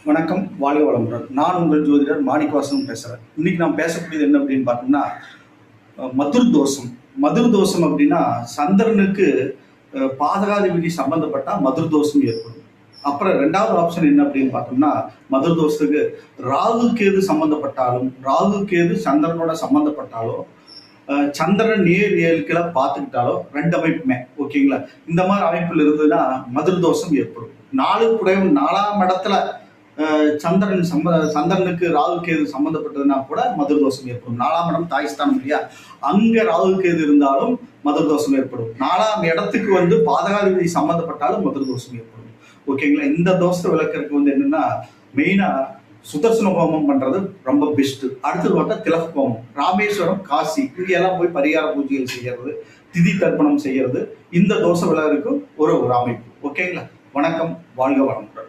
வணக்கம், வாழ்க வளமுடன். நான் உங்கள் ஜோதிடர் மாணிக்கவாசகம் பேசுகிறேன். இன்னைக்கு நான் பேசக்கூடியது என்ன அப்படின்னு பார்த்தோம்னா, மதுர் தோஷம். மதுர் தோஷம் அப்படின்னா சந்திரனுக்கு பாதகாதிபதி சம்பந்தப்பட்ட மதுர் தோஷம் ஏற்படும். அப்புறம் ரெண்டாவது ஆப்ஷன் என்ன அப்படின்னு பார்த்தோம்னா, மதுர் தோஷத்துக்கு ராகு கேது சம்பந்தப்பட்டாலும், ராகு கேது சந்திரனோட சம்பந்தப்பட்டாலும், சந்திரன் நேர் ஏழுக்களை பார்த்துக்கிட்டாலோ ரெண்டு அமைப்புமே ஓகேங்களா. இந்த மாதிரி அமைப்பில் இருந்ததுன்னா மதுர் தோஷம் ஏற்படும். நாலாம் இடத்துல சந்திரனுக்கு ராகு கேது சம்பந்தப்பட்டதுன்னா கூட மதுர் தோஷம் ஏற்படும். நாலாம் இடம் தாய்ஸ்தானம் இல்லையா, அங்க ராகு கேது இருந்தாலும் மதுர் தோஷம் ஏற்படும். நாலாம் இடத்துக்கு பாதகாதிபதி சம்பந்தப்பட்டாலும் மதுர் தோஷம் ஏற்படும். ஓகேங்களா. இந்த தோஷத்தை விளக்கறதுக்கு என்னன்னா, மெயினா சுதர்சன ஹோமம் பண்றது ரொம்ப பெஸ்ட். அடுத்தது பார்த்தா திலக் ஹோமம், ராமேஸ்வரம், காசி இங்கெல்லாம் போய் பரிகார பூஜைகள் செய்யறது, திதி தர்ப்பணம் செய்யறது இந்த தோஷ விலகருக்கு ஒரு அமைப்பு. ஓகேங்களா. வணக்கம், வாழ்க வளமுடன்.